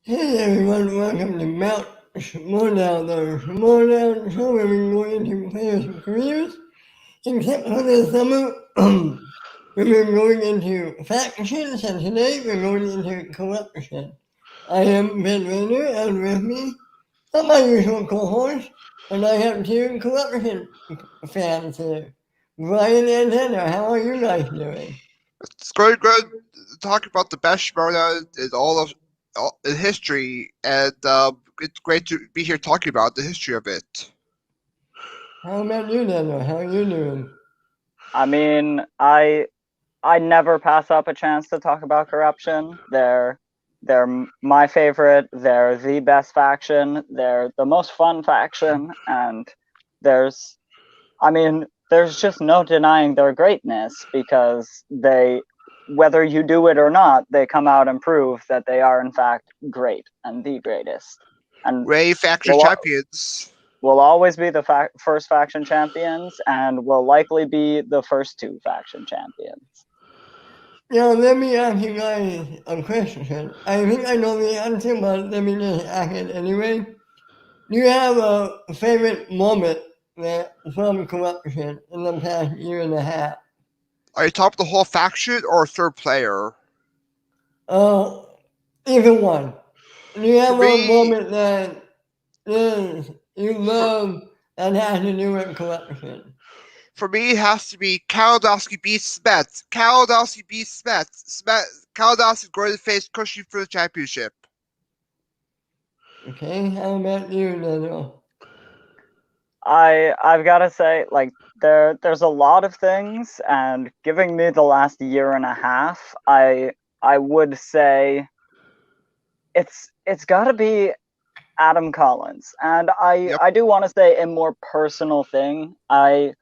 Hey everyone, welcome to Mount Schmoedown. The Schmoedown show where we go into players' careers. Except for the summer, we're going into factions, and today we're going into corruption. I am Ben Rainer, and with me, not my usual co-host, and I have two corruption fans here. Brian and Heather, how are you guys doing? It's great, good talking about the best Schmoedown in all in history, and it's great to be here talking about the history of it. How about you, Heather? How are you doing? I mean, I never pass up a chance to talk about corruption. They're my favorite. They're the best faction. They're the most fun faction, and there's, there's just no denying their greatness because whether you do it or not, they come out and prove that they are in fact great and the greatest. And Ray faction will, champions. will always be the first faction champions, and will likely be the first two faction champions. Now, let me ask you guys a question. I think I know the answer, but let me just ask it anyway. Do you have a favorite moment from corruption in the past year and a half? Are you talking the whole faction or third player? Either one. Do you For have a me, moment that you love that has to do with corruption? it has to be Kaladowski beats Smets. Kaladowski beats Smets. Kaladowski going to face Cushy for the championship. Okay, how about you, Daniel? I've got to say, like, there's a lot of things, and giving me the last year and a half, I would say it's got to be Adam Collins. And Yep. I do want to say a more personal thing. I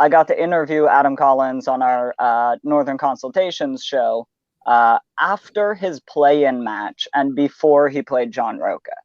got to interview Adam Collins on our Northern Consultations show after his play-in match and before he played John Roca.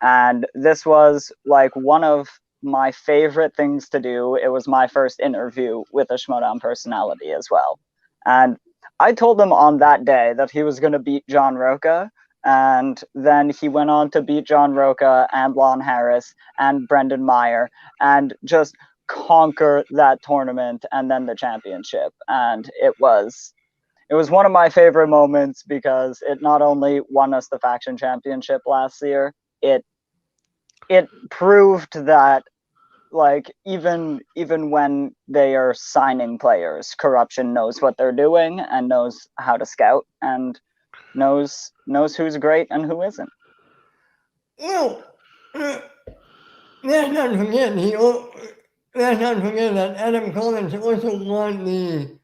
And this was like one of my favorite things to do. It was my first interview with a Schmoedown personality as well. And I told him on that day that he was going to beat John Roca. And then he went on to beat John Roca and Lon Harris and Brendan Meyer and just conquer that tournament and then the championship. And it was one of my favorite moments because it not only won us the faction championship last year, it proved that, like, even when they are signing players, corruption knows what they're doing and knows how to scout and knows who's great and who isn't. Well, let's not forget that Adam Collins also won the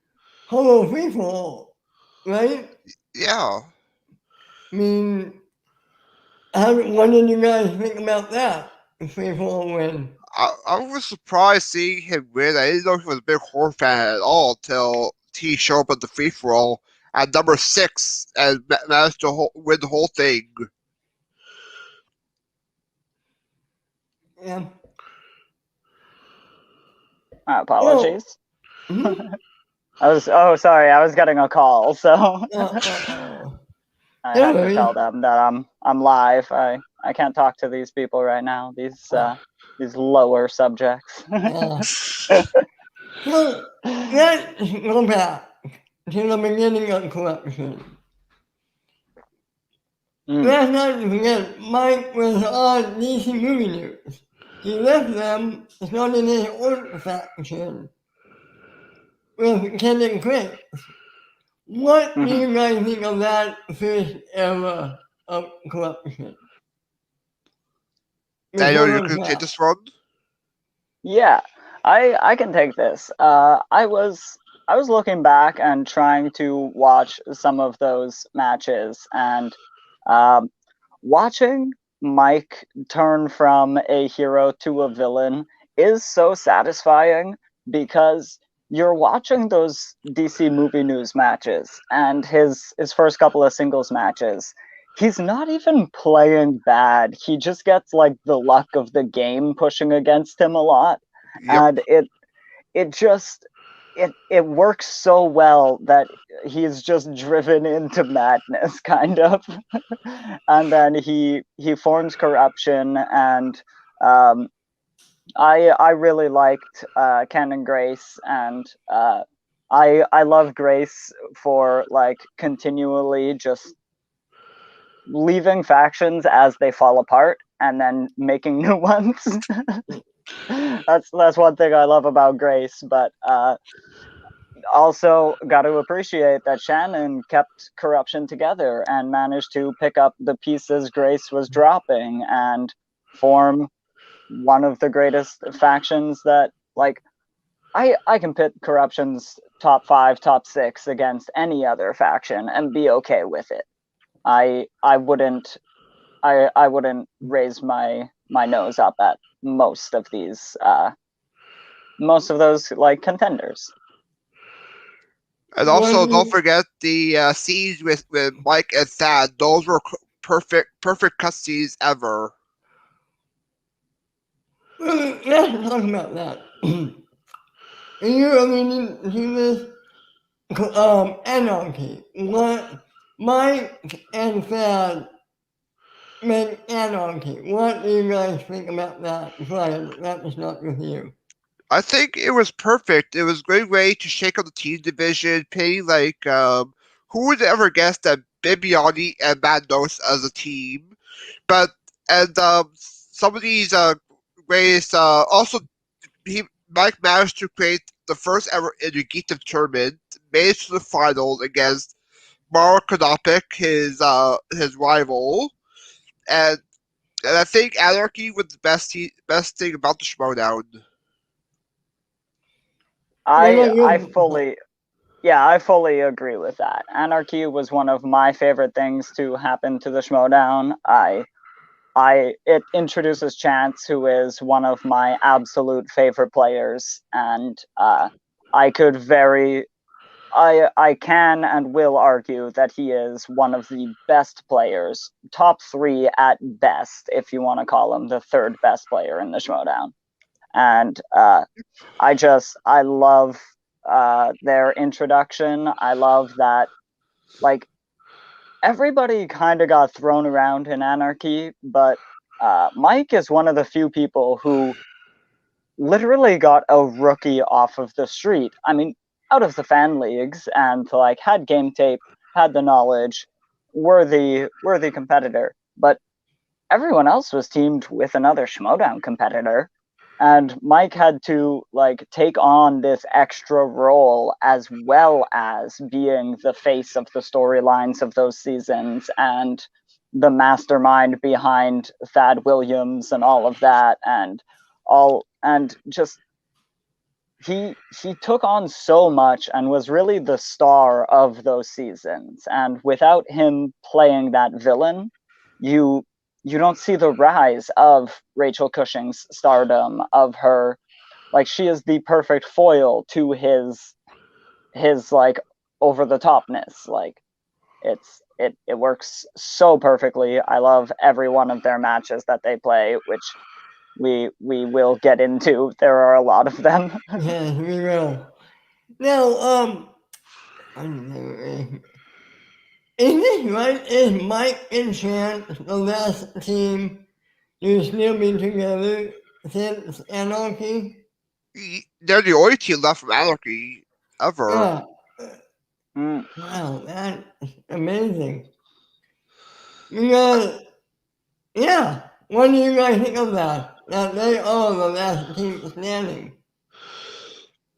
Holo Free For All, right? Yeah. I mean, what did you guys think about that Free For All win? I was surprised seeing him win. I didn't know he was a big horror fan at all until he showed up at the free for all at number 6 and managed to win the whole thing. Yeah. My apologies. Mhm. I was getting a call, so I had to tell them that I'm live. I can't talk to these people right now. These lower subjects. So let's go back to the beginning of corruption. Let's not forget Mike was on DC Movie News. He left them, started his own faction with Ken and Chris. What do you guys think of that first era of corruption? Daaniel, you can take this one. Yeah, I can take this. I was looking back and trying to watch some of those matches, and watching Mike turn from a hero to a villain is so satisfying because you're watching those DC Movie News matches and his first couple of singles matches. He's not even playing bad. He just gets like the luck of the game pushing against him a lot. Yep. And it works so well that he's just driven into madness, kind of. And then he forms KORRuption, and I really liked Ken and Grace, and I love Grace for like continually just leaving factions as they fall apart and then making new ones. That's one thing I love about Grace, but also got to appreciate that Shannon kept KORRuption together and managed to pick up the pieces Grace was dropping and form one of the greatest factions that, like, I can pit KORRuption's top 5, top 6 against any other faction and be okay with it. I wouldn't raise my nose up at most of these most of those like contenders. And also, don't forget the scenes with Mike and Thad. Those were perfect cutscenes ever. Well, let's talk about that. In your opinion, to this anarchy, what Mike and Thad make anarchy? What do you guys think about that? Brian, that was not with you. I think it was perfect. It was a great way to shake up the team division, pay like who would ever guess that Bibiani and Mandos as a team? But and some of these ways also Mike managed to create the first ever Intergeekdom tournament, made it to the finals against Mark Konopik, his rival, and I think Anarchy was the best thing about the Schmoedown. I fully agree with that. Anarchy was one of my favorite things to happen to the Schmoedown. It introduces Chance, who is one of my absolute favorite players, and I can and will argue that he is one of the best players, top 3 at best, if you want to call him the 3rd best player in the Schmoedown. And I love their introduction. I love that, like, everybody kind of got thrown around in Anarchy, but Mike is one of the few people who literally got a rookie off of the street. I mean, out of the fan leagues, and like had game tape, had the knowledge, worthy competitor. But everyone else was teamed with another Schmoedown competitor, and Mike had to like take on this extra role as well as being the face of the storylines of those seasons and the mastermind behind Thad Williams and all of that, and just he took on so much and was really the star of those seasons. And without him playing that villain, you don't see the rise of Rachel Cushing's stardom, of her, like, she is the perfect foil to his like over the topness. Like, it works so perfectly. I love every one of their matches that they play, which we will get into. There are a lot of them. Yes, we will. Now, is this right? Is Mike and Chance the last team to still be together since Anarchy? They're the only team left from Anarchy ever. Wow, that's amazing. Because, yeah, what do you guys think of that? That they are the last team standing.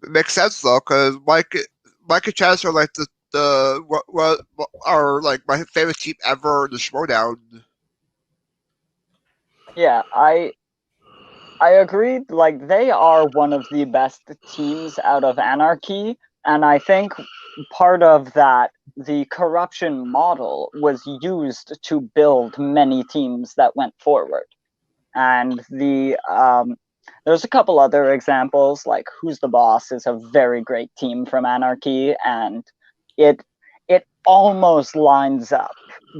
It makes sense though, because Mike and Chance are like what are like my favorite team ever in the Schmoedown. Yeah, I agree. Like, they are one of the best teams out of Anarchy, and I think part of that, the KORRuption model was used to build many teams that went forward. And there's a couple other examples, like Who's the Boss is a very great team from Anarchy, and it almost lines up,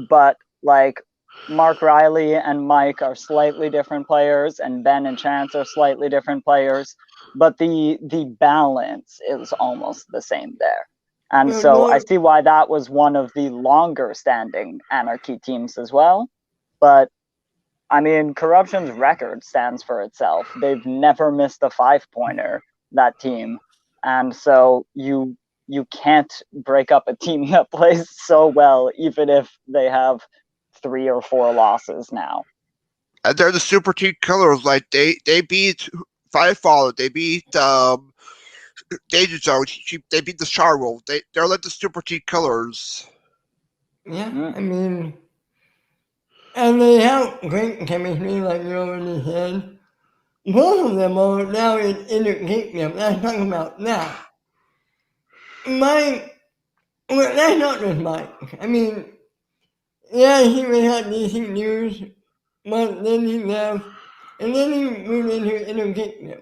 but like Mark Riley and Mike are slightly different players, and Ben and Chance are slightly different players. but the balance is almost the same there. And Well, so I no, see why that was one of the longer standing Anarchy teams as well. But I mean, KORRuption's record stands for itself. They've never missed a 5-pointer, that team. And so you can't break up a team that plays so well, even if they have 3 or 4 losses now. And they're the super team killers. Like they beat Firefall, they beat Danger Zone, they beat the Charwolf. They're like the super team killers. yeah, I mean, and they have great chemistry, like you already said. Both of them are now in Interkingdom. Let's talk about that. Mike, well, that's not just Mike. I mean, yeah, he would have decent news, but then he left, and then he moved into Interkingdom.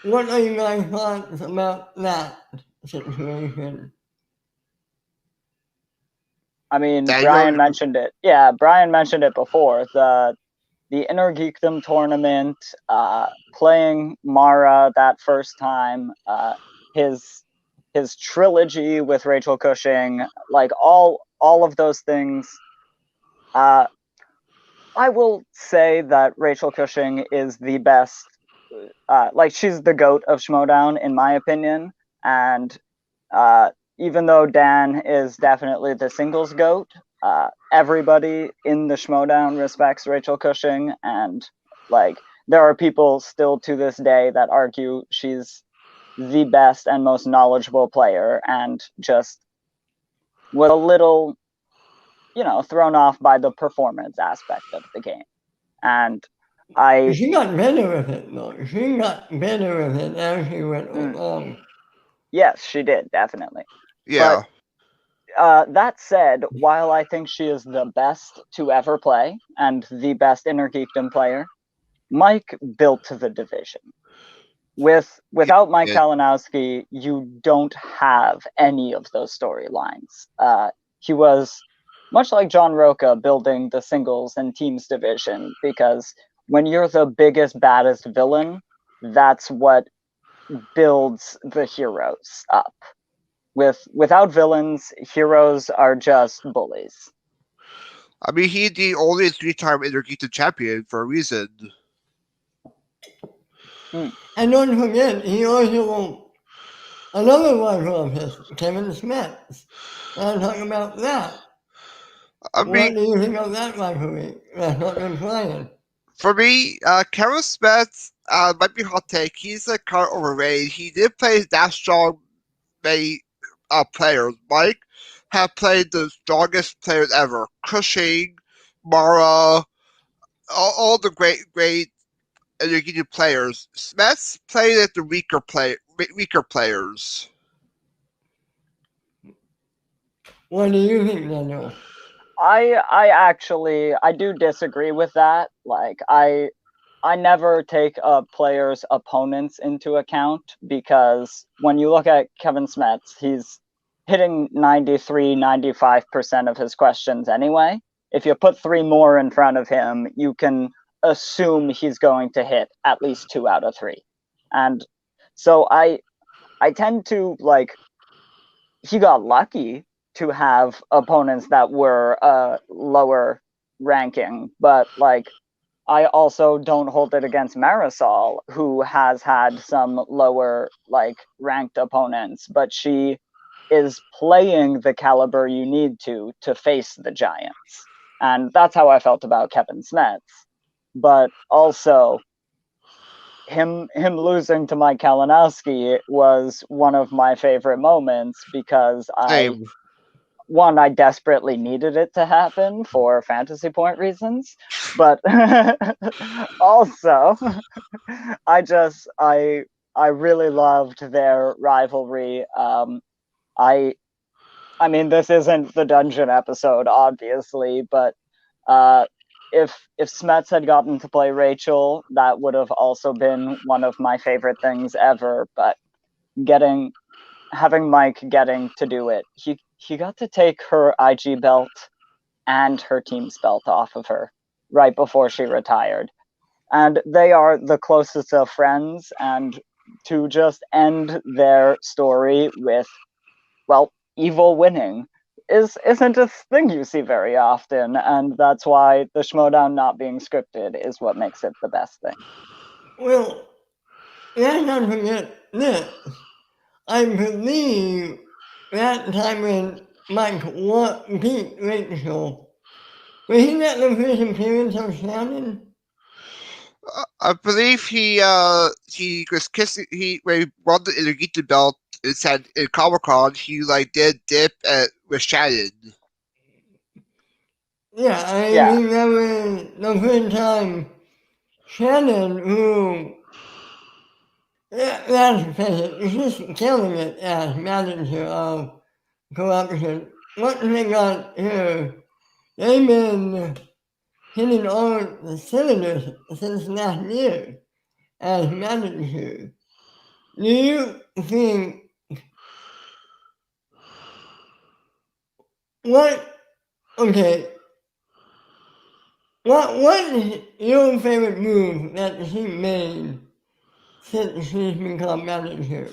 What are you guys' thoughts about that situation? I mean, Daaniel, Brian mentioned it. Yeah, Brian mentioned it before. The Inner Geekdom tournament, playing Mara that first time, his trilogy with Rachel Cushing, like all of those things. I will say that Rachel Cushing is the best. Like she's the GOAT of Schmoedown, in my opinion, and even though Dan is definitely the singles GOAT, everybody in the Schmoedown respects Rachel Cushing, and like there are people still to this day that argue she's the best and most knowledgeable player, and just was a little, thrown off by the performance aspect of the game. And She got better with it, though. She got better with it as she went along. Yes, she did, definitely. yeah. But that said, while I think she is the best to ever play and the best Inner Geekdom player, Mike built the division. Without Mike Kalinowski, you don't have any of those storylines. He was much like John Roca building the singles and teams division, because when you're the biggest, baddest villain, that's what builds the heroes up. Without villains, heroes are just bullies. I mean, he's the only 3-time Intergeekdom champion for a reason. And don't forget, he also, another rival of his, Kevin Smith. I'll talk about that. I mean, What do you think of that rivalry? That's not been playing. for me, Kevin Smith might be hot take. He's kind of overrated. He did play that strong many players. Mike have played the strongest players ever. Cushing, Mara, all the great Intergeekdom players. Smith's played at the weaker players. What do you think, Daniel? I do disagree with that. Like I never take a player's opponents into account, because when you look at Kevin Smets, he's hitting 93, 95% of his questions anyway. If you put 3 more in front of him, you can assume he's going to hit at least 2 out of 3. And so I tend to, like, he got lucky to have opponents that were lower ranking, but like I also don't hold it against Marisol, who has had some lower ranked opponents, but she is playing the caliber you need to face the giants. And that's how I felt about Kevin Smets. But also him losing to Mike Kalinowski was one of my favorite moments, because I desperately needed it to happen for fantasy point reasons, but also I really loved their rivalry. I mean, this isn't the dungeon episode, obviously, but if Smets had gotten to play Rachel, that would have also been one of my favorite things ever. But having Mike getting to do it, he got to take her IG belt and her team's belt off of her right before she retired. and they are the closest of friends, and to just end their story with, well, evil winning isn't a thing you see very often, and that's why the Schmoedown not being scripted is what makes it the best thing. Well, let's not forget this. I believe that time when Mike beat Rachel, was he not the first appearance of Shannon? I believe he was kissing. When he won the Intergeeked belt, it said in Comic-Con, he did dip with Shannon. Yeah, I Yeah. remember the first time Shannon, who, let's face it, is just killing it as manager of KORRuption. Once they got here, they've been hitting all the cylinders since last year as manager. Do you think what is your favorite move that she made since she's become manager?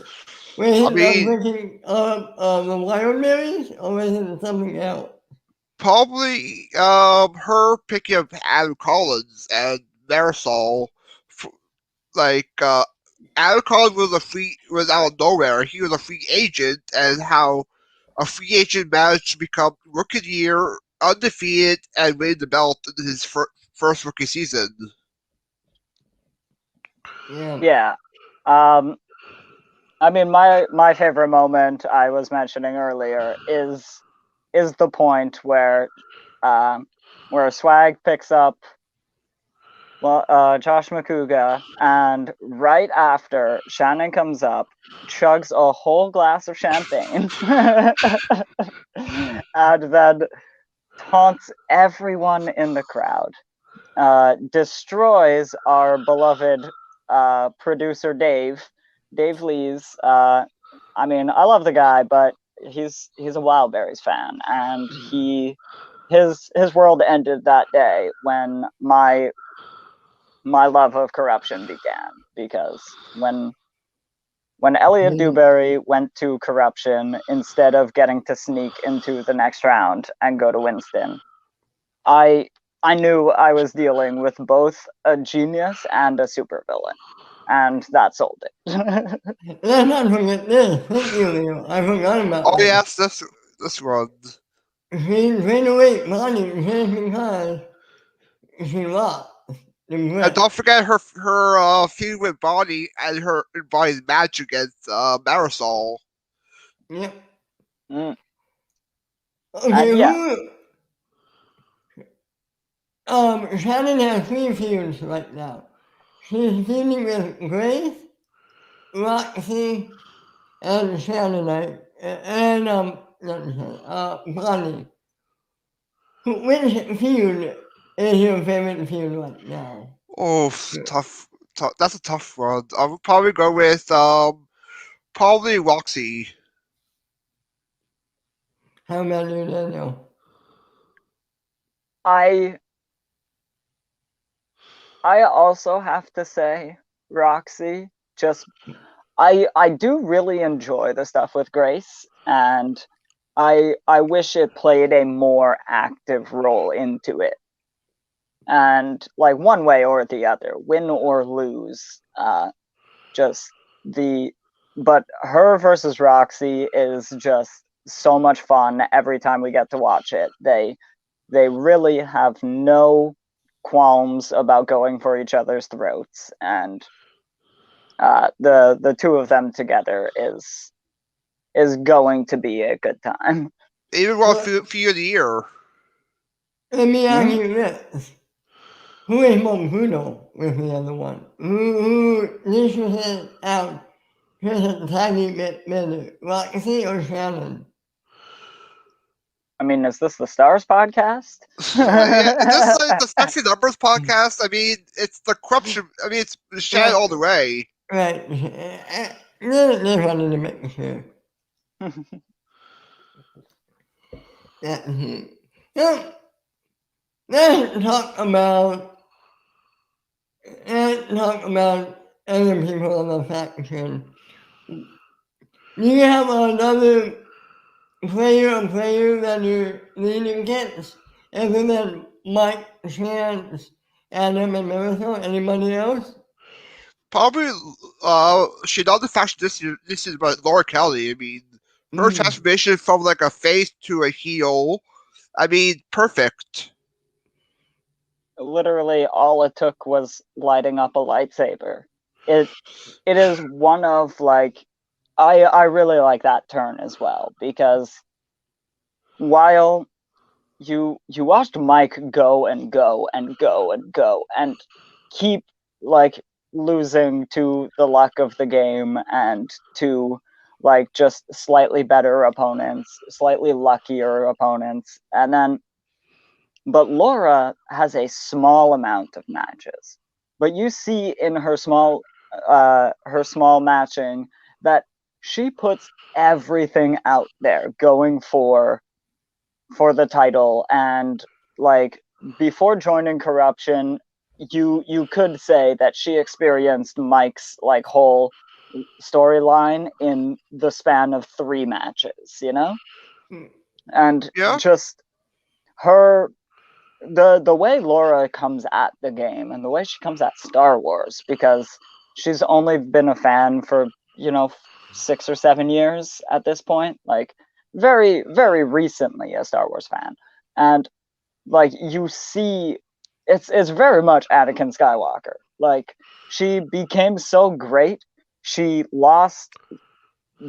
Was it the picking up the Wildberries or was it something else? Probably her picking up Adam Collins and Marisol. Adam Collins was out of nowhere. He was a free agent, and how a free agent managed to become rookie of the year, undefeated, and win the belt in his first rookie season. Yeah. I mean, my favorite moment I was mentioning earlier is the point where Swag picks up Josh McCouga, and right after Shannon comes up, chugs a whole glass of champagne, and then taunts everyone in the crowd, destroys our beloved producer Dave Lees. I mean, I love the guy, but he's a Wildberries fan, and his world ended that day when my love of KORRuption began, because when Elliot Dewberry went to KORRuption instead of getting to sneak into the next round and go to Winston, I knew I was dealing with both a genius and a supervillain, and that sold it. Let's not forget this. Thank you, Leo. I forgot about this. Yes, this one. She ran away Bonnie just because she lost. And don't forget her feud with Bonnie and her Bonnie's match against Marisol. Yep. Mm. Okay, Yeah. Shannon has 3 feuds right now. She's feuding with Grace, Roxy, and Shannonite, and Bonnie. Which feud is your favorite feud right now? Oh, tough. That's a tough one. I would probably go with probably Roxy. How about you, Daniel? I also have to say Roxy. Just I do really enjoy the stuff with Grace, and I wish it played a more active role into it. And one way or the other, win or lose, but her versus Roxy is just so much fun every time we get to watch it. They really have no qualms about going for each other's throats, and the two of them together is going to be a good time. Even won feud of the year. Let me ask you this. Who is more brutal with the other one? Who dishes it out just a tiny bit better? Roxy or Shannon? I mean, is this the Stars podcast? Yeah, this is the Sexy Numbers podcast. I mean, it's the KORRuption. I mean, it's Shannon all the way. Right. Just wanted to make sure. So, let's talk about let's talk about other people on the faction. Do you have another player or player that you're leaning against? Other than Mike, Chance, Adam, and Marisol, anybody else? Probably, she not the faction this is but Laura Kelly. I mean, her transformation from like a face to a heel. I mean, perfect. Literally, all it took was lighting up a lightsaber. It is one of like I really like that turn as well, because while you watched Mike go and go and go and go and keep like losing to the luck of the game and to like just slightly better opponents, slightly luckier opponents, and then but Laura has a small amount of matches. But you see in her small matching that she puts everything out there going for the title. And like before joining KORRuption, you could say that she experienced Mike's like whole storyline in the span of 3 matches, you know? And Yeah. just her the way Laura comes at the game and the way she comes at Star Wars, because she's only been a fan for 6 or 7 years at this point, like very very recently a Star Wars fan, and like you see it's very much Anakin Skywalker. Like she became so great, she lost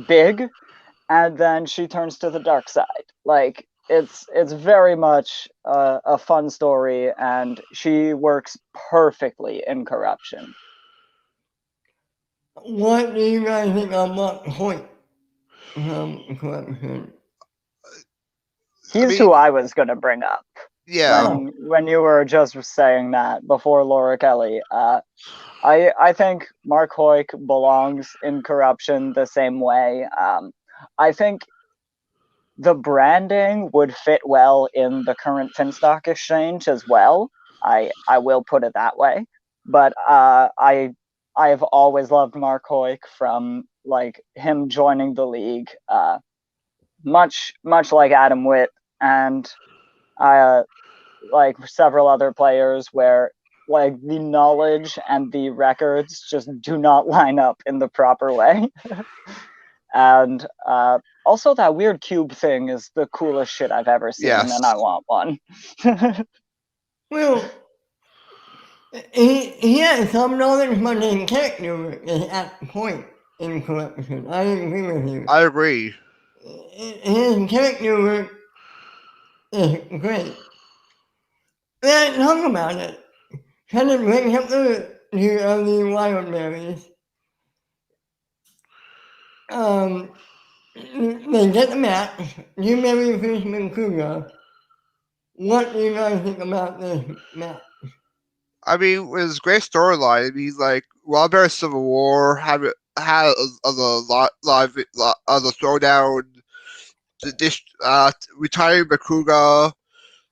big, and then she turns to the dark side. Like it's very much a fun story, and she works perfectly in KORRuption. What do you guys think about Hoyt from KORRuption? He's who I was gonna bring up. Yeah. When you were just saying that before Laura Kelly. I think Mark Hoyk belongs in KORRuption the same way. I think the branding would fit well in the current Finstock exchange as well. I will put it that way. But I have always loved Mark Hoyk from like him joining the league, much like Adam Witt and like several other players, where like the knowledge and the records just do not line up in the proper way. And also that weird cube thing is the coolest shit I've ever seen, Yes. and I want one. Well, he has some knowledge, but his character is at point in KORRuption. I agree with you. I agree. His character work is great. Let's talk about it. Kind of brings up the wild berries. They get the match. You marry Fishman Kruger. What do you guys think about this match? I mean, it was a great storyline. I mean, like Wildberry Civil War had a throwdown. Retiring Makuga.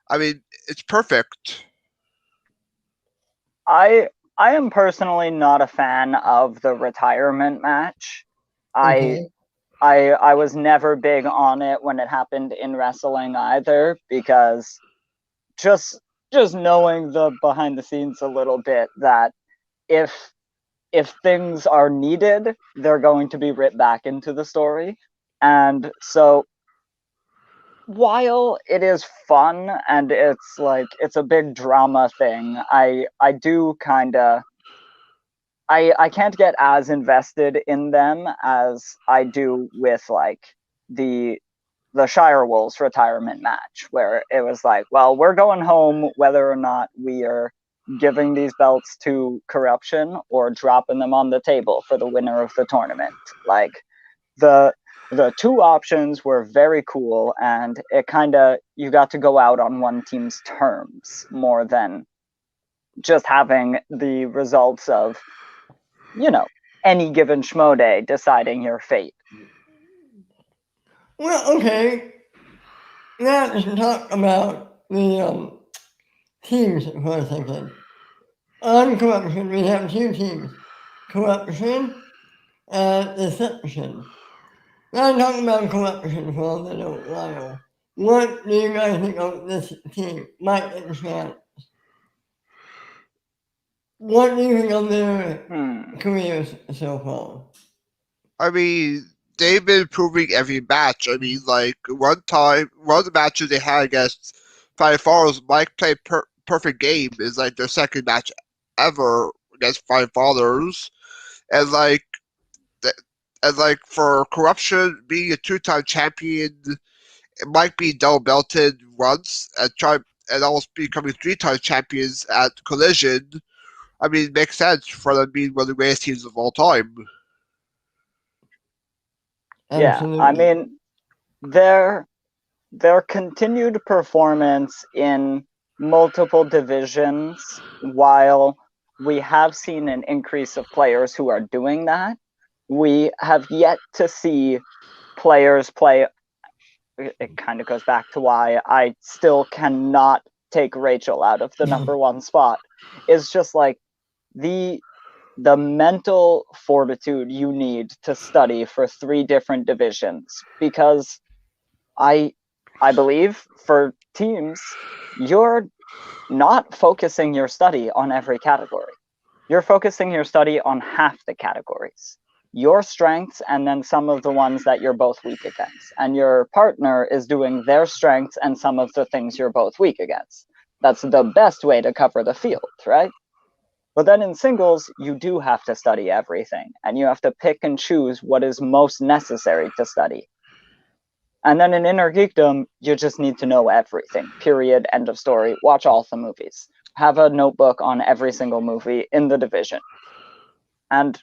I mean, it's perfect. I am personally not a fan of the retirement match. Okay. I was never big on it when it happened in wrestling either, because just knowing the behind the scenes a little bit, that if things are needed, they're going to be ripped back into the story. And so while it is fun and it's like it's a big drama thing, I do kind of I can't get as invested in them as I do with like the Shire Wolves retirement match, where it was like, well, we're going home whether or not we are giving these belts to KORRuption or dropping them on the table for the winner of the tournament. Like the two options were very cool, and it kind of, you got to go out on one team's terms more than just having the results of any given Schmo day deciding your fate. Well, okay. Let's talk about the teams for a second. On KORRuption, we have two teams, KORRuption and Deception. Now talking about KORRuption for a little while. What do you guys think of this team, Mike and Chance? What do you think of their careers so far? I mean, they've been improving every match. I mean, like one of the matches they had against Five Fathers, Mike played perfect game. Is like their second match ever against Five Fathers, and like for KORRuption being a two-time champion, Mike being double belted once and almost becoming three-time champions at Collision. I mean, it makes sense for them being one of the greatest teams of all time. Absolutely. Yeah, I mean, their continued performance in multiple divisions, while we have seen an increase of players who are doing that, we have yet to see players play. It kind of goes back to why I still cannot take Rachel out of the number one spot. It's just like the mental fortitude you need to study for 3 different divisions, because I believe for teams, you're not focusing your study on every category. You're focusing your study on half the categories, your strengths and then some of the ones that you're both weak against. And your partner is doing their strengths and some of the things you're both weak against. That's the best way to cover the field, right? But then in singles, you do have to study everything, and you have to pick and choose what is most necessary to study. And then in Inner Geekdom, you just need to know everything, period, end of story. Watch all the movies. Have a notebook on every single movie in the division. And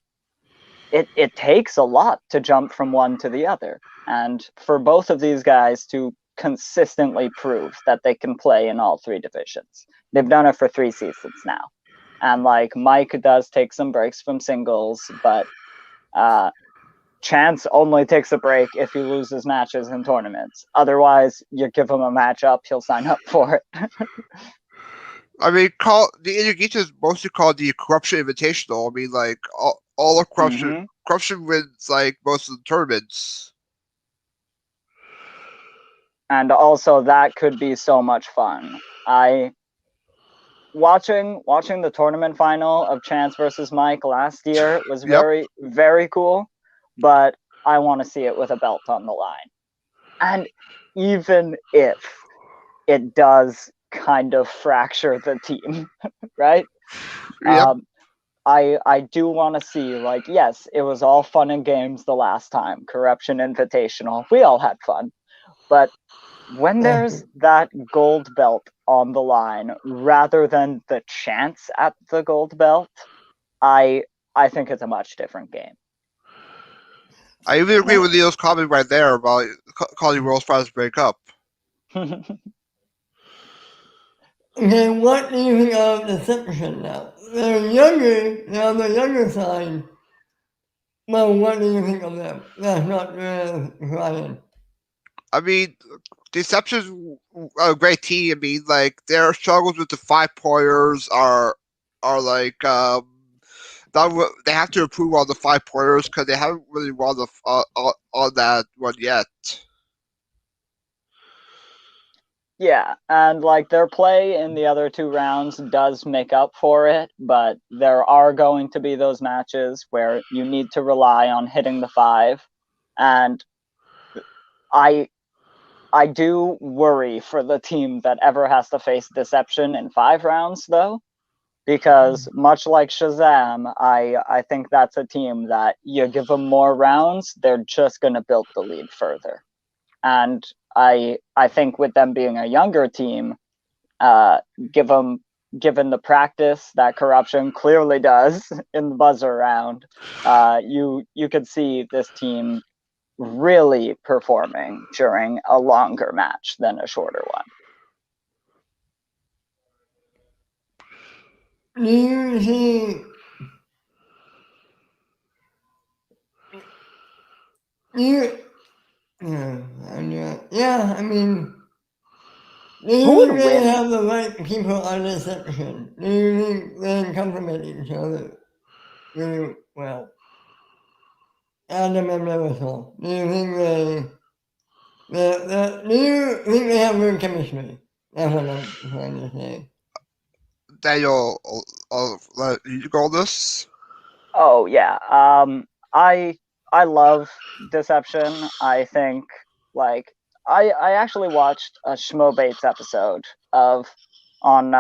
it takes a lot to jump from one to the other. And for both of these guys to consistently prove that they can play in all 3 divisions. They've done it for 3 seasons now. And like Mike does take some breaks from singles, but Chance only takes a break if he loses matches in tournaments. Otherwise, you give him a matchup, he'll sign up for it. I mean, the Inner Geekdom is mostly called the KORRuption Invitational. I mean, like all of KORRuption, KORRuption wins like most of the tournaments. And also, that could be so much fun. Watching the tournament final of Chance versus Mike last year was very, very cool, but I want to see it with a belt on the line. And even if it does kind of fracture the team, right? Yep. I do want to see, like, yes, it was all fun and games the last time, KORRuption Invitational. We all had fun. But when there's that gold belt on the line rather than the chance at the gold belt, I think it's a much different game. I even agree with Leo's comment right there about calling World's Finals break up. Okay, what do you think of Deception now? They're younger side. Well, what do you think of them? That's not Ryan. I mean, Deception's a great team. I mean, like their struggles with the 5-pointers are like they have to improve on the 5-pointers because they haven't really won on that one yet. Yeah, and like their play in the other 2 rounds does make up for it, but there are going to be those matches where you need to rely on hitting the 5. And I do worry for the team that ever has to face Deception in 5 rounds, though, because much like Shazam, I think that's a team that you give them more rounds, they're just going to build the lead further. And I think with them being a younger team, given the practice that KORRuption clearly does in the buzzer round, you could see this team really performing during a longer match than a shorter one. Do you see? I mean, Do you Who would think they win? have the right people on this section? Do you think they complement each other really well? Adam and Marisol. Do you think do you think they have good chemistry? That's what I'm trying to say. Daniel, I'll let you go on this. Oh yeah. I love Deception. I think like I actually watched a Schmoebates episode of on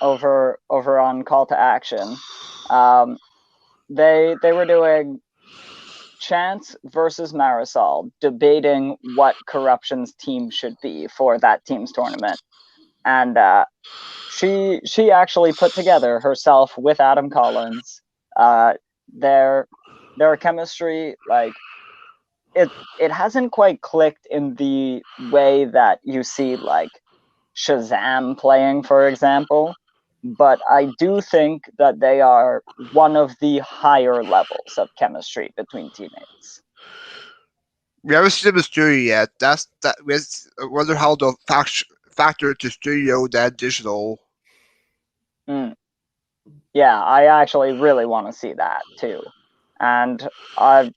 over on Call to Action. They were doing Chance versus Marisol, debating what Korruption's team should be for that team's tournament, and she actually put together herself with Adam Collins. Their chemistry, like it hasn't quite clicked in the way that you see like Shazam playing, for example. But I do think that they are one of the higher levels of chemistry between teammates. We haven't seen them in studio yet. I wonder how they'll factor into studio than digital. Yeah, I actually really want to see that too. And I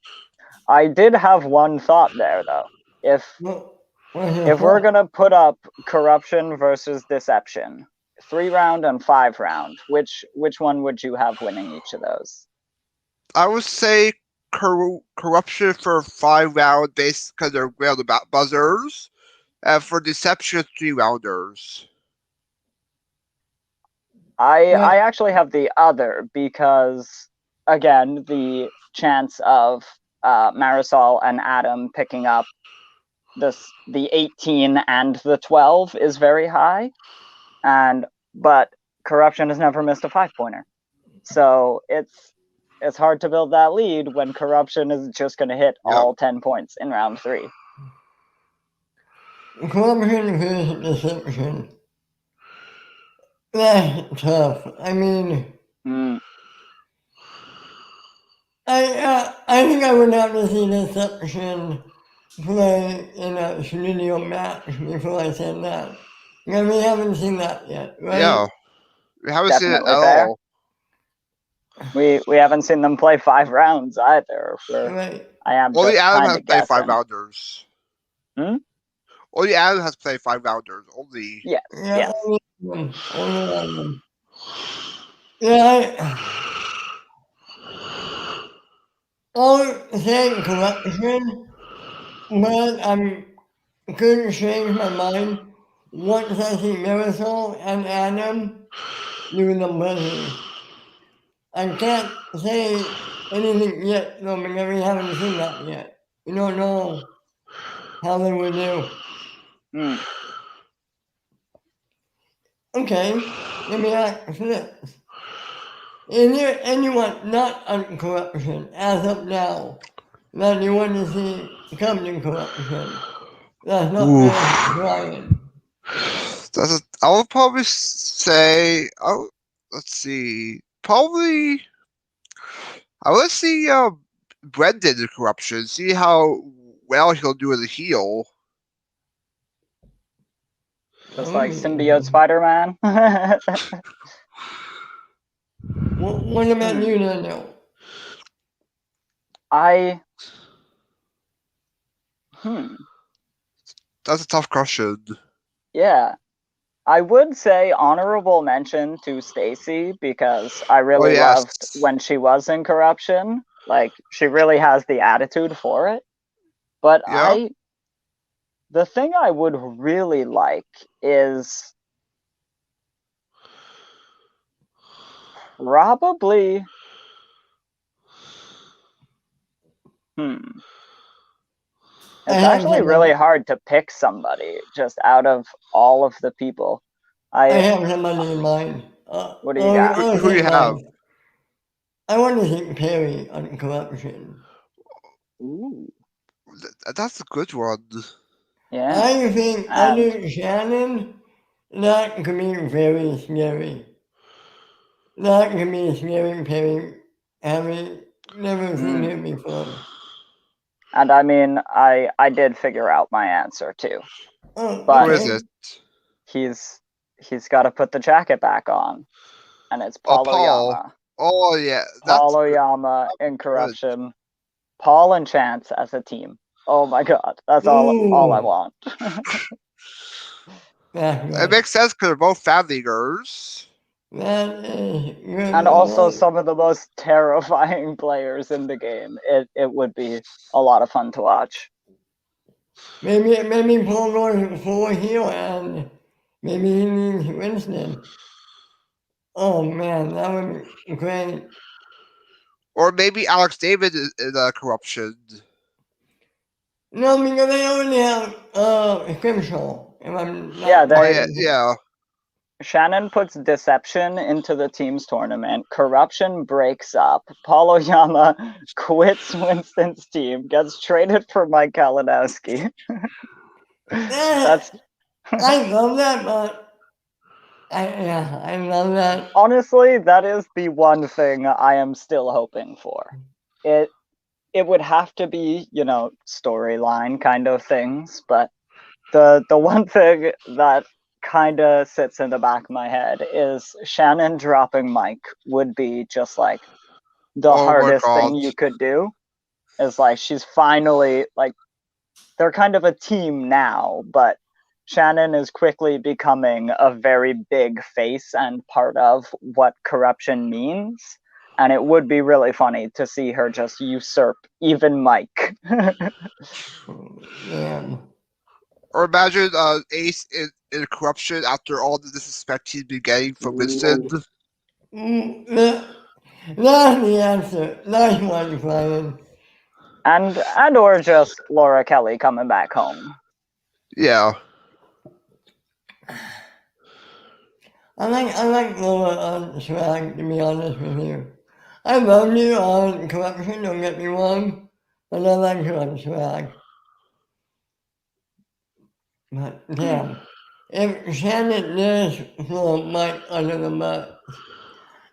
did have one thought there though. If we're gonna put up Korruption versus Deception, 3-round and 5-round, which one would you have winning each of those? I would say Korruption for 5-round base because they're great on the buzzers, and for Deception 3-rounders. I actually have the other because again the chance of Marisol and Adam picking up the 18 and the 12 is very high, but Korruption has never missed a 5-pointer, so it's hard to build that lead when Korruption is just going to hit all 10 points in round 3. Korruption versus Deception. That's tough. I mean, I think I would have to see Deception play in a studio match before I said that. Because we haven't seen that yet, right? Yeah, we haven't Definitely seen it at fair. all. We haven't seen them play 5 rounds either. Right. I am Only just Adam kind has of played guessing. 5-rounders. Only Adam has played 5-rounders. Only. Yes. Yeah, Yes. only one. Yeah, I'll say Korruption, but I'm couldn't change my mind once I see Marisol and Adam doing the buzzers. I can't say anything yet, though, because we haven't seen that yet. We don't know how they would do. Okay, let me ask this. Is there anyone not on Korruption as of now that you want to see come to Korruption? That's not really Brian. I would probably say. Let's see. Probably. I would see Brendan in Korruption. See how well he'll do as a heel. Just like Symbiote Spider-Man. What about you, Daaniel? That's a tough question. Yeah. I would say honorable mention to Stacy because I really loved when she was in Korruption. Like, she really has the attitude for it. But the thing I would really like is probably it's actually really hard to pick somebody just out of all of the people. I have somebody in mind. What do you got? Who do you have? I want to see Perry on Korruption. Ooh. That's a good one. Yeah. I think under Shannon, that could be very scary. That could be a scary Perry, having never seen him before. And I mean, I did figure out my answer too. Oh, but who is it? he's got to put the jacket back on, and it's Paul Paul. Oyama. Oh yeah, Paul Oyama in KORRuption. Paul and Chance as a team. Oh my god, that's all I want. It makes sense because they're both family girls. And also some of the most terrifying players in the game. It would be a lot of fun to watch. Maybe Paul goes full heel and maybe he needs Winston. Oh man, that would be great. Or maybe Alex David is in KORRuption. No, because they only have Scrimshaw. If I'm not Yeah, they- mistaken. Yeah. Shannon puts Deception into the team's tournament. KORRuption breaks up. Paul Oyama quits Winston's team, gets traded for Mike Kalinowski. That's I love that, but I love that. honestly, that is the one thing I am still hoping for. It would have to be, storyline kind of things, but the one thing that kind of sits in the back of my head is Shannon dropping Mike would be just like the Oh my hardest thing God. you could do. Is like she's finally like they're kind of a team now, but Shannon is quickly becoming a very big face and part of what KORRuption means. And it would be really funny to see her just usurp even Mike. Yeah. Or imagine Ace in KORRuption after all the disrespect he's been getting from Winston. That's the answer. Nice one, Brian. and or just Laura Kelly coming back home. Yeah. I like Laura on Swag, to be honest with you. I love you on KORRuption, don't get me wrong, but I like you on Swag. But damn, if Shannon does throw Mike under the bus,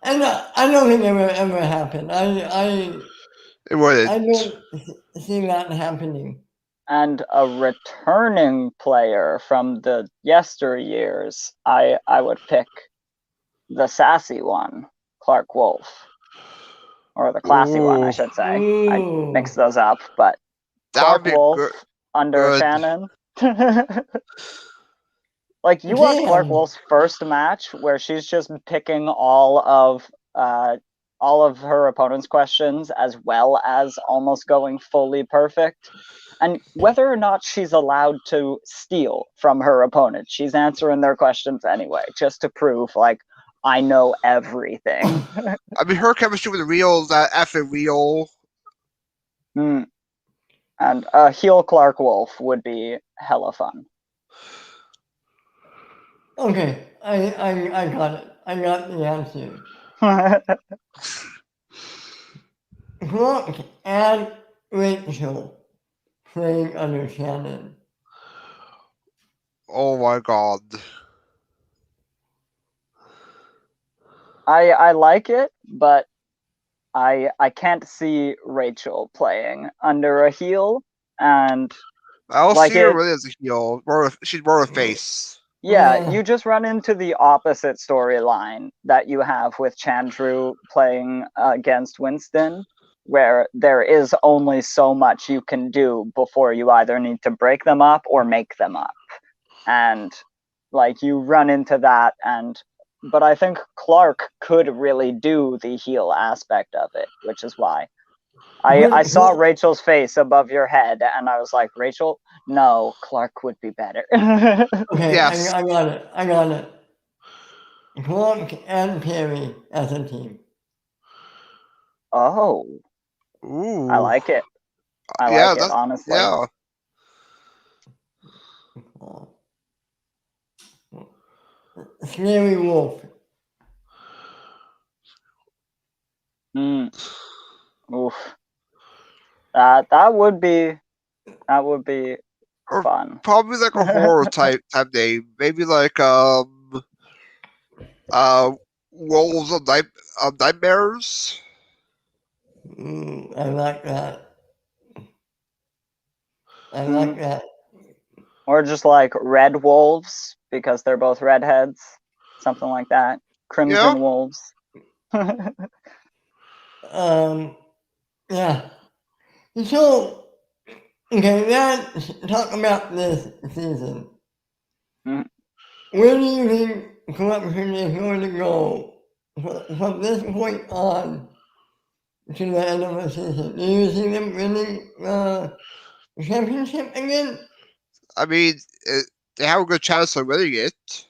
and I don't think it will ever happen. It I wouldn't. don't see that happening. And a returning player from the yesteryears, I would pick the sassy one, Clark Wolf. Or the classy one, I should say. I mixed those up, but That Clark would be Wolf good. under good. Shannon. Like you watch Clark Wolf's first match where she's just picking all of her opponent's questions as well as almost going fully perfect. And whether or not she's allowed to steal from her opponent, she's answering their questions anyway, just to prove like I know everything. I mean, her chemistry with Real is that effing real. And a heel Clark Wolf would be hella fun. Okay, I got it. I got the answer. Clark and Rachel playing under Shannon. Oh my God. I like it, but I can't see Rachel playing under a heel, and I don't like see her it- really as a heel. She's more of a face. yeah, you just run into the opposite storyline that you have with Chandru playing against Winston, where there is only so much you can do before you either need to break them up or make them up. And like you run into that, but I think Clark could really do the heel aspect of it, which is why I saw Rachel's face above your head and I was like, Rachel, no, Clark would be better. Okay, Yes. I got it. Clark and Perry as a team. Oh, Ooh. I like it. I like it, honestly. Yeah. Scary Wolf. Oof. That would be Or fun. probably like a horror type name. Maybe like Wolves of Nightmares. I like that. I like that. Or just like red wolves, because they're both redheads. Something like that. Crimson Yeah. wolves. Yeah. So, okay, let's talk about this season. Mhm. Where do you think KORRuption is going to go from this point on to the end of the season? Do you see them winning the championship again? I mean, they have a good chance of winning it.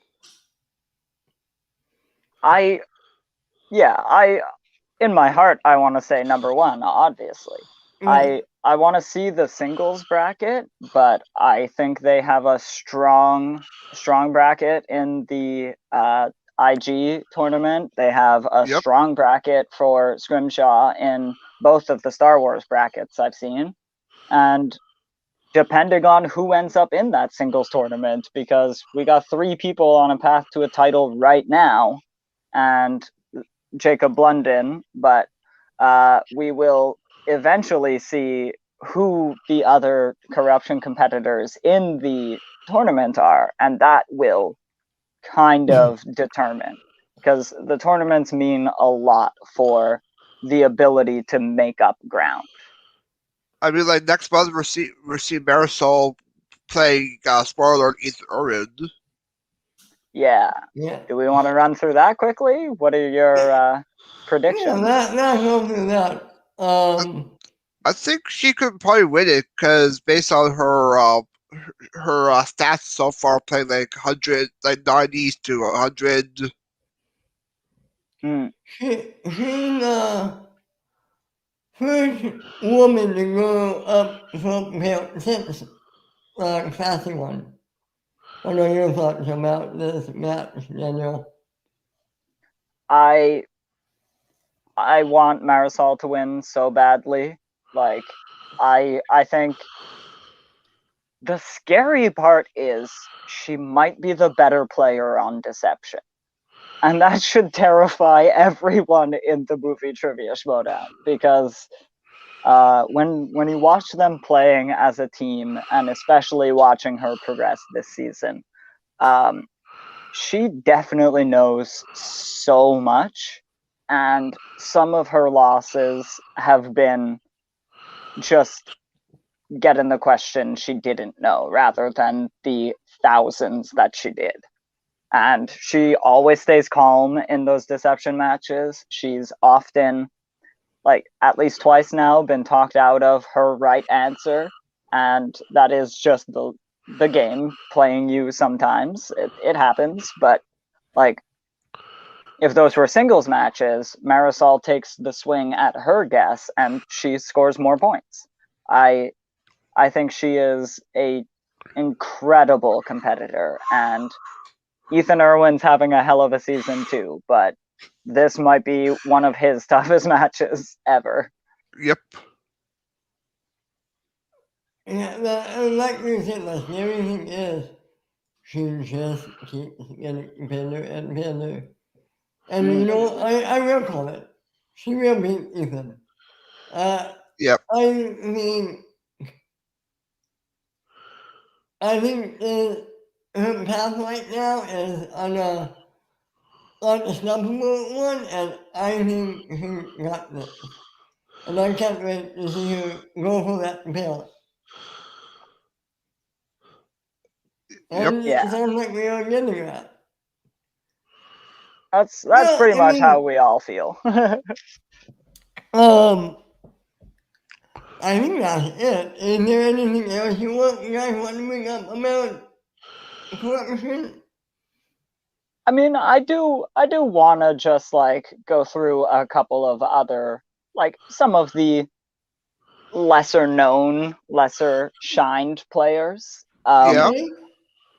In my heart, I want to say number one, obviously. Right. I want to see the singles bracket, but I think they have a strong bracket in the IG tournament. They have a Yep. strong bracket for Scrimshaw in both of the Star Wars brackets I've seen. And depending on who ends up in that singles tournament, because we got 3 people on a path to a title right now, and Jacob Blunden, but we will eventually see who the other KORRuption competitors in the tournament are, and that will kind of determine, because the tournaments mean a lot for the ability to make up ground. I mean, like next month we'll see Marisol playing spoiler alert, Ethan Oren. Yeah. Yeah. Do we want to run through that quickly? What are your Yeah, predictions? that go through that. I think she could probably win it because based on her stats so far, playing like 90s to 100. Hmm. She's the first woman to go up from belt since classic one. What are your thoughts about this match, Daniel? I want Marisol to win so badly. Like, I think the scary part is she might be the better player on Deception. And that should terrify everyone in the movie Trivia Schmoedown, because when you watch them playing as a team, and especially watching her progress this season, she definitely knows so much, and some of her losses have been just getting the question she didn't know rather than the thousands that she did. And she always stays calm in those deception matches. She's often, like at least twice now, been talked out of her right answer, and that is just the game playing you sometimes. It happens, but like, if those were singles matches, Marisol takes the swing at her guess and she scores more points. I think she is a incredible competitor, and Ethan Irwin's having a hell of a season too, but this might be one of his toughest matches ever. Yep. Yeah, like you said, the scary thing is she just keeps getting better and better. And you know, I will call it. She will beat Ethan. Uh, Yep. I mean, I think her path right now is on a unstoppable one, and I think she got this. And I can't wait to see her go for that belt. Yep. And Yeah, it sounds like we are getting that. that's Well, pretty I much how mean, we all feel. um, I think that's it. Is there anything else you guys want to bring up about corruption? I mean, I do want to just like go through a couple of other, like some of the lesser known, lesser shined players. Yeah.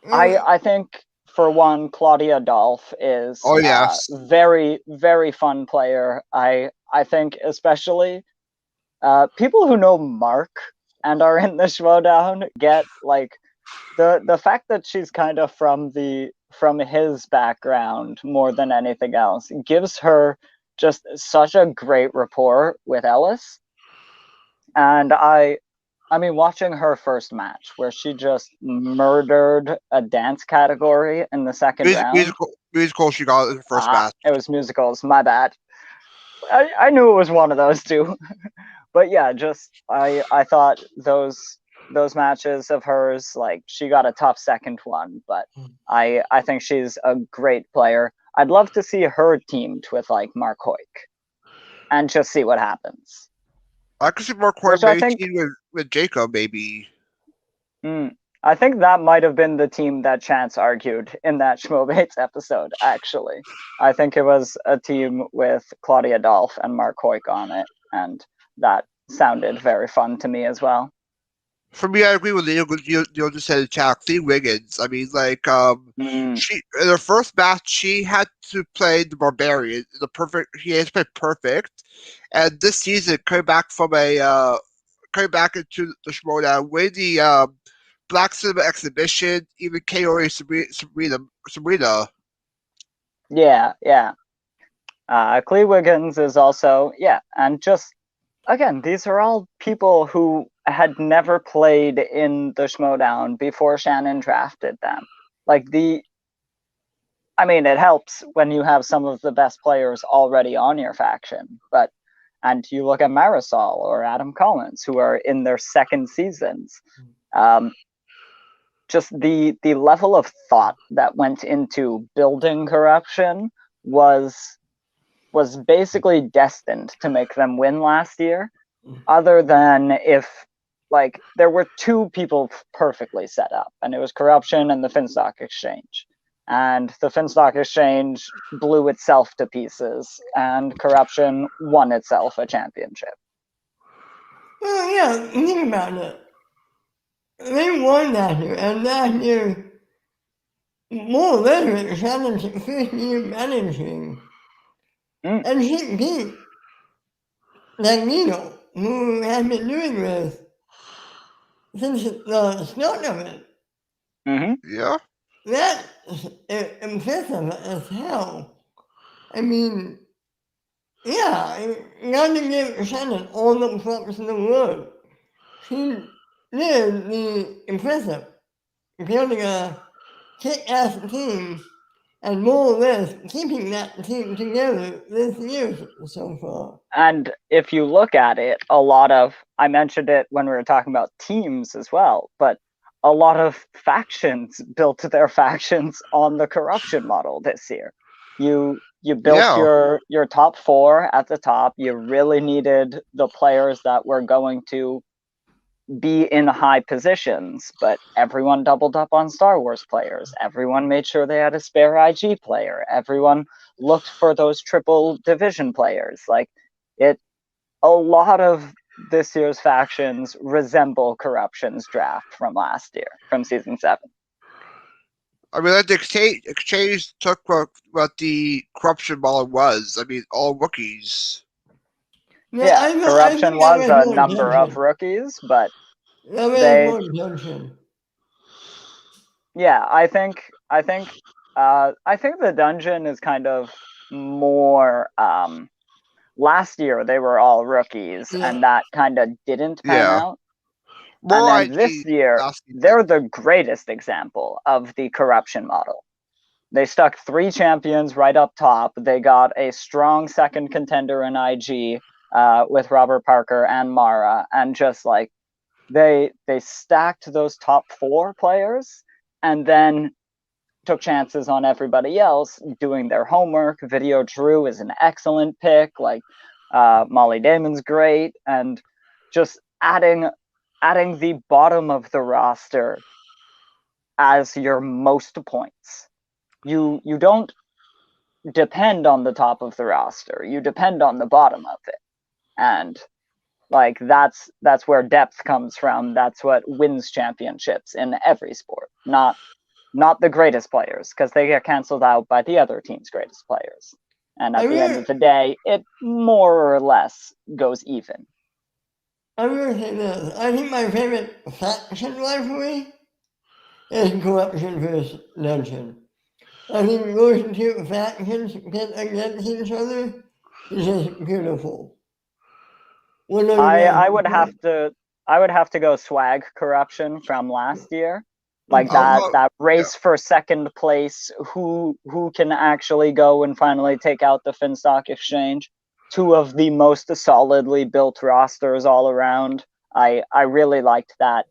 Okay. I think for one, Claudia Dolph is Oh a yes. very very fun player. I think especially people who know Mark and are in the Schmoedown get like the fact that she's kind of from his background more than anything else gives her just such a great rapport with Ellis, and I mean, watching her first match where she just murdered a dance category in the second round. Musical she got in the first match. It was musicals. My bad. I knew it was one of those two. But yeah, just I thought those matches of hers, like, she got a tough second one, but I think she's a great player. I'd love to see her teamed with like Mark Hoik and just see what happens. I could see Mark Hoik maybe team with Jacob, maybe. I think that might have been the team that Chance argued in that Schmoebates episode, actually. I think it was a team with Claudia Dolph and Mark Hoik on it, and that sounded very fun to me as well. For me, I agree with Neil just said Lee Wiggins. I mean, like, she in her first match, she had to play the Barbarian. He had to play perfect. And this season, coming back into the Schmoedown, with the Black Cinema exhibition, even KO Sabrina. Yeah. Clee Wiggins is also, and just, again, these are all people who had never played in the Schmoedown before Shannon drafted them. Like, it helps when you have some of the best players already on your faction, and you look at Marisol or Adam Collins, who are in their second seasons. Just the level of thought that went into building KORRuption was basically destined to make them win last year, other than if, like, there were two people perfectly set up, and it was KORRuption and the Finstock Exchange. And the Finstock Exchange blew itself to pieces, and KORRuption won itself a championship. Well, yeah, think about it. They won last year, and last year, more or less, Shannon's first year managing. And she beat Daaniel, who has been doing this since the start of it. Yeah. That's impressive as hell. I mean, yeah, not to give Shannon all the props in the world. She did the impressive, building a kick-ass team and more or less keeping that team together this year so far. And if you look at it, I mentioned it when we were talking about teams as well, but a lot of factions built their factions on the KORRuption model this year. You built your top four at the top. You really needed the players that were going to be in high positions, but everyone doubled up on Star Wars players. Everyone made sure they had a spare IG player. Everyone looked for those triple division players. Like, a lot of this year's factions resemble KORRuption's draft from last year, from season 7. I mean, like, the exchange took what the KORRuption model was. I mean, all rookies. Yeah, KORRuption was a number of rookies, but they. Yeah, I think the dungeon is kind of more. Last year they were all rookies, and that kind of didn't pan out. And then this year, they're the greatest example of the KORRuption model. They stuck 3 champions right up top. They got a strong second contender in IG with Robert Parker and Mara, and just like they stacked those top 4 players, and then took chances on everybody else doing their homework. Video Drew is an excellent pick. Like, Molly Damon's great, and just adding the bottom of the roster as your most points. You don't depend on the top of the roster. You depend on the bottom of it. And like, that's where depth comes from. That's what wins championships in every sport. Not the greatest players, because they get canceled out by the other team's greatest players. And at the end of the day, it more or less goes even. I'm going to say this. I think my favorite faction rivalry is KORRuption versus Dungeon. I think those two factions pit against each other is just beautiful. I would have to I would have to go swag corruption from last year. Like Oh, that race for second place, who can actually go and finally take out the Finstock Exchange. Two of the most solidly built rosters all around. I really liked that.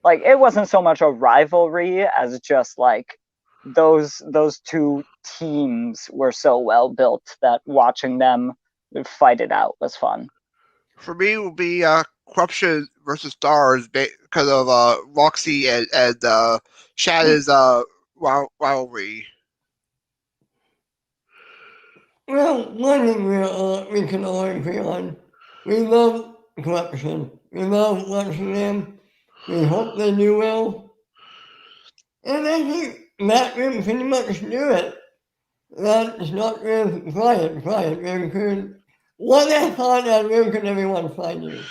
Like, it wasn't so much a rivalry as just like those two teams were so well built that watching them fight it out was fun. for me, it will be Corruption versus Stars because of Roxy and Shannon's rivalry. Well, one thing we can all agree on, we love corruption. We love watching them. We hope they do well. And I think that will pretty much do it. That's not real quiet, very good. What I thought that where can everyone find you?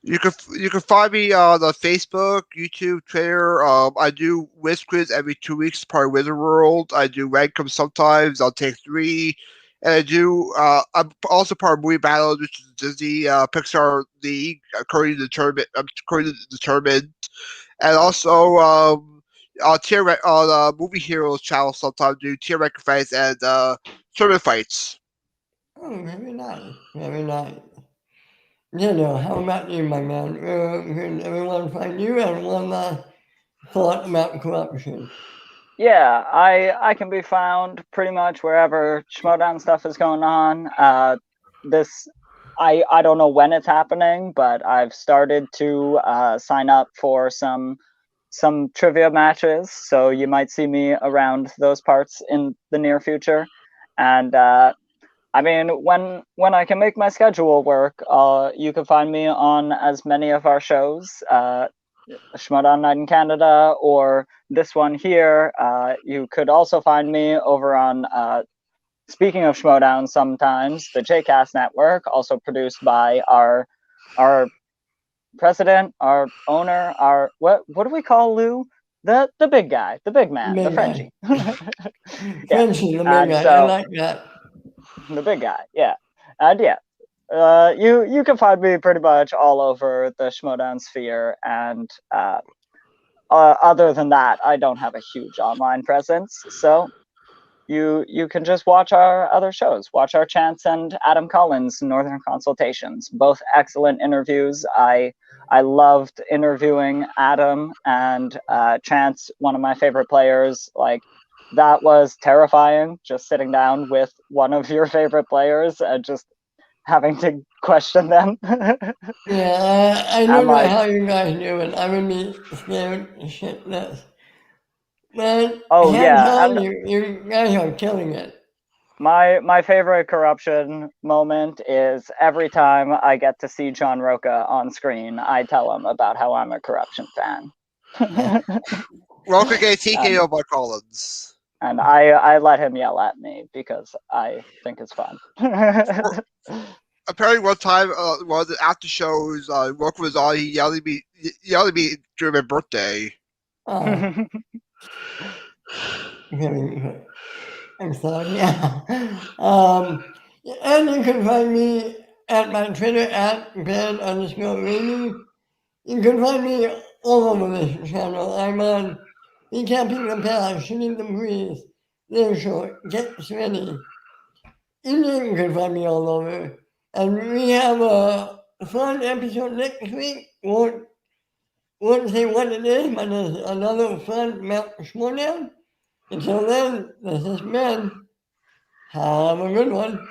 You can find me on Facebook, YouTube, Twitter. I do Wiz Quiz every 2 weeks, part of Wizard World. I do Rankum sometimes. I'll take 3. And I do. I'm also part of Movie Battle, which is Disney Pixar League, according to the tournament. And also on Movie Heroes channel sometimes do tier rank fights and tournament fights. Oh, very nice, very nice. Daaniel, how about you, my man? Can everyone find you and one last thought about corruption? Yeah, I can be found pretty much wherever Schmoedown stuff is going on. I don't know when it's happening, but I've started to sign up for some trivia matches, so you might see me around those parts in the near future. And I mean, when I can make my schedule work, you can find me on as many of our shows, Schmoedown Night in Canada, or this one here. You could also find me over on, speaking of Schmoedown sometimes, the JCast Network, also produced by our president, our owner, our what do we call Lou? The big guy, the big man, the Frenchie. Frenchie, the big guy, so, I like that. The big guy, yeah. And yeah, you can find me pretty much all over the Schmoedown sphere, and other than that, I don't have a huge online presence. So you can just watch our other shows, watch our Chance and Adam Collins Northern Consultations, both excellent interviews. I loved interviewing Adam, and Chance, one of my favorite players. Like, that was terrifying, just sitting down with one of your favorite players and just having to question them. Yeah, I don't know like, how you guys do it. I would be scared shitless. But oh hands yeah, on, and you guys are killing it. my favorite corruption moment is every time I get to see John Roca on screen, I tell him about how I'm a corruption fan. Welcome to TKO by Collins. And I let him yell at me because I think it's fun. Apparently, one time, one of the after shows, Roka was on. He yelled at me during my birthday. Oh, I'm sorry. Yeah. And you can find me at my Twitter at Ben_Reedy. You can find me all over this channel. I'm on recapping the past, shooting the breeze, They're short, get ready. You can find me all over. And we have a fun episode next week. Won't say what it is, but it's another fun Mount Schmoedown. Until then, this is Ben. Have a good one.